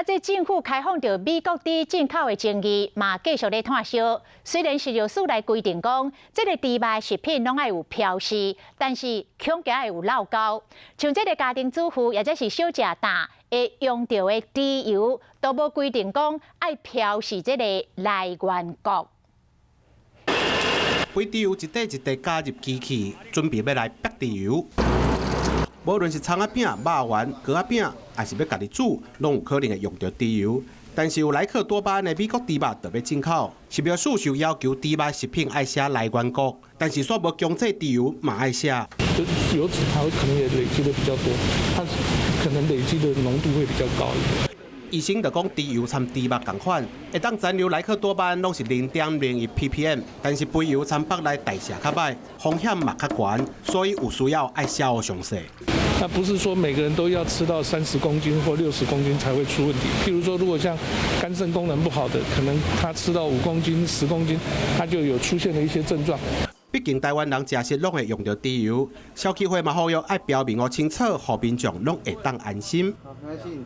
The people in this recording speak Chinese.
这政府开放到美国猪进口的争议，嘛继续咧炭烧。虽然食药署来规定讲，这个猪肉食品拢爱有标示，但是恐惊会有漏交。像这个家庭主妇，或者是小食摊会用到的猪油，都无规定讲爱标示这个来源国。肥猪油一块一块加入机器，准备要来逼猪油。无论是葱仔饼、肉圆、糕仔饼，还是要家己煮，拢有可能会用到猪油。但是有莱克多巴胺的美国猪肉特别进口，食药署受要求猪肉食品爱写来源国，但是煞无强制猪油嘛爱写。油脂它可能也累积的比较多，它可能累积的浓度会比较高一点。医生就讲，猪油掺猪肉同款，会当残留莱克多巴胺拢是0.01 ppm， 但是肥油掺北来代谢较歹，风险嘛较悬，所以有需要爱写好详细。那不是说每个人都要吃到30公斤或60公斤才会出问题。譬如说，如果像肝肾功能不好的，可能他吃到5公斤、10公斤，他就有出现了一些症状。毕竟台湾人食食拢会用到猪油，消基会嘛呼吁爱标明清楚，互民众拢会当安心。